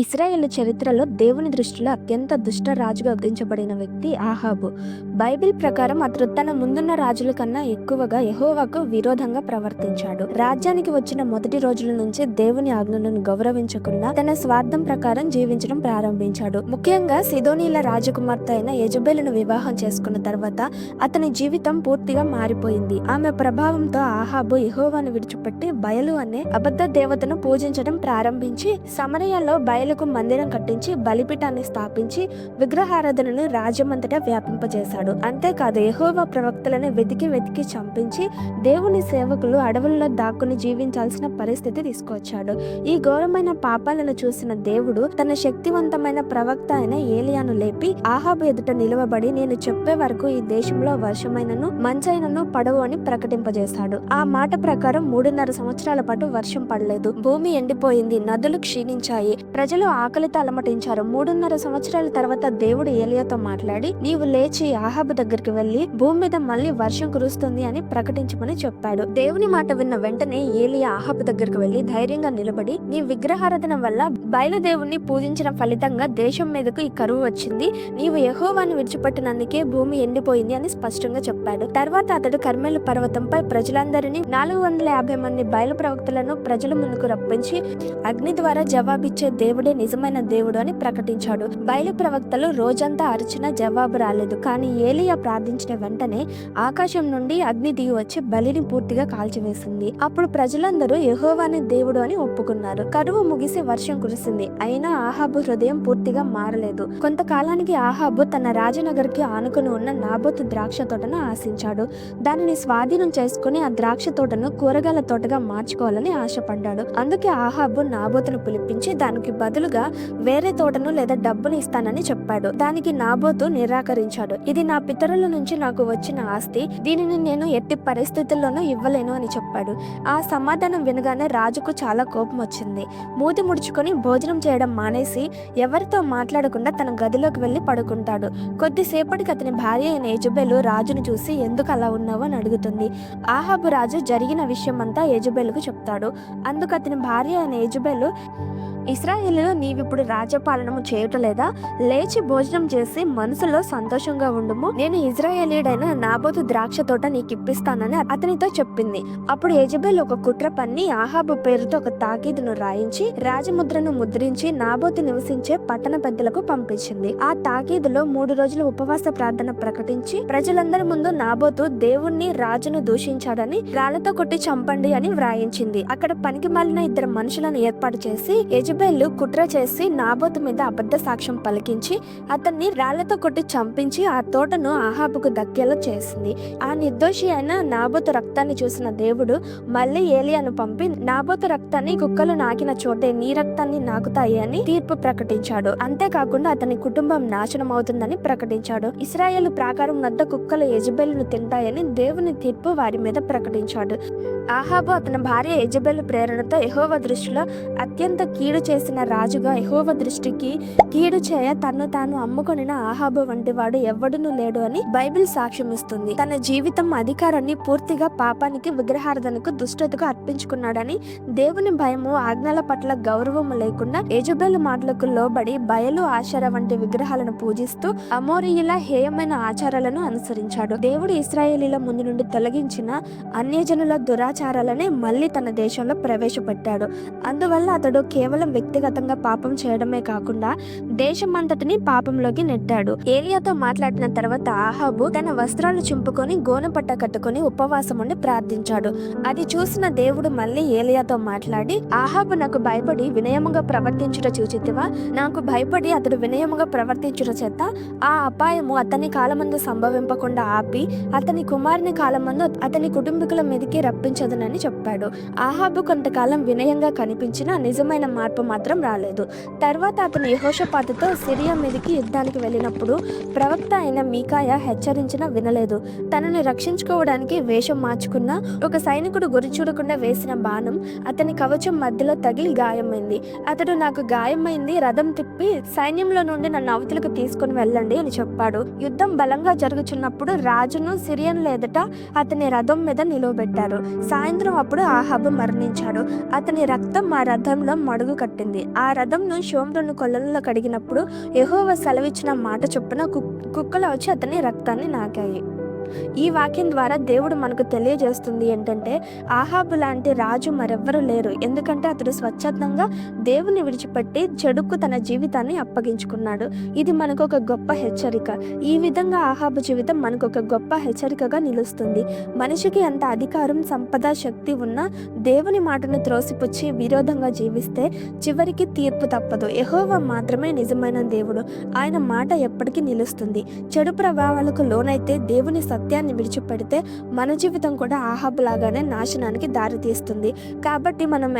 ఇశ్రాయేలు చరిత్రలో దేవుని దృష్టిలో అత్యంత దుష్ట రాజుగా గుర్తించబడిన వ్యక్తి ఆహాబు. బైబిల్ ప్రకారం అతడు తన ముందున్న రాజుల కన్నా ఎక్కువగా యెహోవాకు విరోధంగా ప్రవర్తించాడు. రాజ్యానికి వచ్చిన మొదటి రోజుల నుంచి దేవుని ఆజ్ఞలను గౌరవించకుండా తన స్వార్థం ప్రకారం జీవించడం ప్రారంభించాడు. ముఖ్యంగా సిదోనీల రాజకుమార్తె అయిన యెజబెలును వివాహం చేసుకున్న తర్వాత అతని జీవితం పూర్తిగా మారిపోయింది. ఆమె ప్రభావంతో ఆహాబు యెహోవాను విడిచిపెట్టి బయలు అనే అబద్ధ దేవతను పూజించడం ప్రారంభించి సమరయాలో బయలుకు మందిరం కట్టించి బలిపీఠాన్ని స్థాపించి విగ్రహారాధనను రాజ్యమంతటా వ్యాపింపజేశాడు. అంతేకాదు యెహోవా ప్రవక్తలను వెతికి చంపించి దేవుని సేవకులు అడవుల్లో దాక్కుని జీవించాల్సిన పరిస్థితి తీసుకొచ్చాడు. ఈ ఘోరమైన పాపాలను చూసిన దేవుడు తన శక్తివంతమైన ప్రవక్త అయిన ఏలియాను లేపి ఆహాబు ఎదుట నిలవబడి, నేను చెప్పే వరకు ఈ దేశంలో వర్షమైనను మంచైనను పడవు అని ప్రకటింపజేశాడు. ఆ మాట ప్రకారం 3.5 సంవత్సరాల పాటు వర్షం పడలేదు. భూమి ఎండిపోయింది, నదులు క్షీణించాయి, ప్రజలు ఆకలితో అలమటించారు. 3.5 సంవత్సరాల తర్వాత దేవుడు ఏలియాతో మాట్లాడి, నీవు లేచి ఆహాబు దగ్గరికి వెళ్లి భూమి మీద మళ్ళీ వర్షం కురుస్తుంది అని ప్రకటించమని చెప్పాడు. దేవుని మాట విన్న వెంటనే ఏలియా ఆహాబు దగ్గరికి వెళ్లి ధైర్యంగా నిలబడి, నీ విగ్రహారాధన వల్ల బయలుదేవుణ్ణి పూజించిన ఫలితంగా దేశం మీదకు ఈ కరువు వచ్చింది, నీవు యెహోవాను విడిచిపెట్టినందుకే భూమి ఎండిపోయింది అని స్పష్టంగా చెప్పాడు. తర్వాత అతడు కర్మెలు పర్వతంపై ప్రజలందరినీ 450 మంది బయలు ప్రవక్తలను ప్రజల ముందుకు రప్పించి అగ్ని ద్వారా జవాబిచ్చే దేవుడే నిజమైన దేవుడు అని ప్రకటించాడు. బయలు ప్రవక్తలు రోజంతా అరిచినా జవాబు రాలేదు. కానీ ఏలియా ప్రార్థించిన వెంటనే ఆకాశం నుండి అగ్ని దిగి వచ్చి బలిని పూర్తిగా కాల్చివేసింది. అప్పుడు ప్రజలందరూ యెహోవానే దేవుడు అని ఒప్పుకున్నారు. కరువు ముగిసి వర్షం కురిసింది. అయినా ఆహాబు హృదయం పూర్తిగా మారలేదు. కొంతకాలానికి ఆహాబు తన రాజనగర్కి ఆనుకుని ఉన్న నాబోతు ద్రాక్ష తోటను ఆశించాడు. దానిని స్వాధీనం చేసుకుని ఆ ద్రాక్ష తోటను కూరగాయల తోటగా మార్చుకోవాలని ఆశపడ్డాడు. అందుకే ఆహాబు నాబోతును పిలిపించి దానికి బదులుగా వేరే తోటను లేదా డబ్బును ఇస్తానని చెప్పాడు. దానికి నాబోతు నిరాకరించాడు. ఇది నా పితరుల నుంచి నాకు వచ్చిన ఆస్తి, దీనిని నేను ఎట్టి పరిస్థితుల్లోనూ ఇవ్వలేను అని చెప్పాడు. ఆ సమాధానం వినగానే రాజుకు చాలా కోపం వచ్చింది. మూతి ముడుచుకొని భోజనం చేయడం మానేసి ఎవరితో మాట్లాడకుండా తన గదిలోకి వెళ్లి పడుకుంటాడు. కొద్దిసేపటికి అతని భార్య అయిన యెజబెలు రాజును చూసి, ఎందుకు అలా ఉన్నావు అని అడుగుతుంది. ఆహాబు రాజు జరిగిన విషయం అంతా యెజబెలుకు చెప్తాడు. అందుకు అతని భార్య అయిన యెజబెలు, ఇశ్రాయేలులో నీవిప్పుడు రాజ్యపాలనము చేయటలేదా? లేచి భోజనం చేసి మనసులో సంతోషంగా ఉండుము. నేను ఇశ్రాయేలీయుడైన నాబోతు ద్రాక్ష తోట నీకు ఇప్పిస్తానని అతనితో చెప్పింది. అప్పుడు యెజబెల్ ఒక కుట్ర పన్ని ఆహాబు పేరుతో ఒక తాకీదును రాయించి రాజముద్రను ముద్రించి నాబోతు నివసించే పట్టణ పెద్దలకు పంపించింది. ఆ తాకీదులో 3 రోజుల ఉపవాస ప్రార్థన ప్రకటించి ప్రజలందరి ముందు నాబోతు దేవుణ్ణి రాజును దూషించాడని రాళ్లతో కొట్టి చంపండి అని వ్రాయించింది. అక్కడ పనికి మాలిన 2 మనుషులను ఏర్పాటు చేసి యెజబెలు కుట్ర చేసి నాబోతు మీద అబద్ధ సాక్ష్యం పలికించి అతన్ని రాళ్లతో కొట్టి చంపించి ఆ తోటను ఆహాబుకు దక్కేలా చేసింది. ఆ నిర్దోషి అయిన నాబోతు రక్తాన్ని చూసిన దేవుడు మళ్ళీ ఏలియాను పంపి, నాబోతు రక్తాన్ని కుక్కలు నాకిన చోటే నీ రక్తాన్ని నాకుతాయి అని తీర్పు ప్రకటించాడు. అంతేకాకుండా అతని కుటుంబం నాశనం అవుతుందని ప్రకటించాడు. ఇశ్రాయేలు ప్రాకారం వద్ద కుక్కలు యెజబెలును తింటాయని దేవుని తీర్పు వారి మీద ప్రకటించాడు. ఆహాబు అతని భార్య యెజబెలు ప్రేరణతో యెహోవా దృష్టిలో అత్యంత కీడు చేసిన రాజుగా, యెహోవా దృష్టికి కీడు చేయ తన్ను తాను అమ్ముకొనిన ఆహాబు వంటి వాడు ఎవ్వడునూ లేడు అని బైబిల్ సాక్ష్యం ఇస్తుంది. తన జీవితం అధికారాన్ని పూర్తిగా పాపానికి, విగ్రహారాధనకు, దుష్టతకు అర్పించుకున్నాడని, దేవుని భయము, ఆజ్ఞల పట్ల గౌరవము లేకుండా యెజబెలు మాటలకు లోబడి బయలు, ఆషేరా వంటి విగ్రహాలను పూజిస్తూ అమోరీయుల హేయమైన ఆచారాలను అనుసరించాడు. దేవుడు ఇశ్రాయేలీల ముందు నుండి తొలగించిన అన్యజనుల దురాచారాలనే మళ్ళీ తన దేశంలో ప్రవేశపెట్టాడు. అందువల్ల అతడు కేవలం వ్యక్తిగతంగా పాపం చేయడమే కాకుండా దేశమంతటిని పాపంలోకి నెట్టాడు. ఏలియాతో మాట్లాడిన తర్వాత ఆహాబు తన వస్త్రాలు చింపుకొని గోనెపట్ట కట్టుకొని ఉపవాసం ఉండి ప్రార్థించాడు. అది చూసిన దేవుడు మళ్ళీ ఏలియాతో మాట్లాడి, ఆహాబు నాకు భయపడి వినయముగా ప్రవర్తించుట చూచితివా? నాకు భయపడి అతడు వినయముగా ప్రవర్తించుట చేత ఆ అపాయము అతని కాలమందు సంభవింపకుండా ఆపి అతని కుమారుని కాలమందు అతని కుటుంబీకుల మీదకి రప్పించదునని చెప్పాడు. ఆహాబు కొంతకాలం వినయంగా కనిపించిన నిజమైన మార్పు మాత్రం రాలేదు. తర్వాత అతను యెహోషాపాతుతో సిరియా మీదకి యుద్ధానికి వెళ్ళినప్పుడు ప్రవక్త అయిన మీకాయా హెచ్చరించినా వినలేదు. తనని రక్షించుకోవడానికి వేషం మార్చుకున్న ఒక సైనికుడు గురి చూడకుండా వేసిన బాణం అతని కవచం మధ్యలో తగిలి గాయమైంది. అతడు, నాకు గాయమైంది, రథం తిప్పి సైన్యంలో నుండి నన్ను అవతలకు తీసుకుని వెళ్ళండి అని చెప్పాడు. యుద్ధం బలంగా జరుగుతున్నప్పుడు రాజును సిరియన్ల ఎదుట అతని రథం మీద నిలవబెట్టారు. సాయంత్రం అప్పుడు ఆహాబు మరణించాడు. అతని రక్తం ఆ రథంలో మడుగు కట్టింది. ఆ ఆ రథంను షోమ్రోను కొలనులో కడిగినప్పుడు యెహోవా సెలవిచ్చిన మాట చొప్పున కుక్కలు వచ్చి అతని రక్తాన్ని నాకాయి. ఈ వాక్యం ద్వారా దేవుడు మనకు తెలియజేస్తుంది ఏంటంటే, ఆహాబు లాంటి రాజు మరెవ్వరూ లేరు. ఎందుకంటే అతడు స్వచ్ఛందంగా దేవుని విడిచిపెట్టి చెడుకు తన జీవితాన్ని అప్పగించుకున్నాడు. ఇది మనకు ఒక గొప్ప హెచ్చరిక. ఈ విధంగా ఆహాబు జీవితం మనకు ఒక గొప్ప హెచ్చరికగా నిలుస్తుంది. మనిషికి ఎంత అధికారం, సంపద, శక్తి ఉన్నా దేవుని మాటను త్రోసిపుచ్చి విరోధంగా జీవిస్తే చివరికి తీర్పు తప్పదు. యెహోవా మాత్రమే నిజమైన దేవుడు. ఆయన మాట ఎప్పటికీ నిలుస్తుంది. చెడు ప్రభావాలకు లోనైతే దేవుని సత్యాన్ని విడిచిపెడితే మన జీవితం కూడా ఆహాబు లాగానే నాశనానికి దారితీస్తుంది. కాబట్టి మనం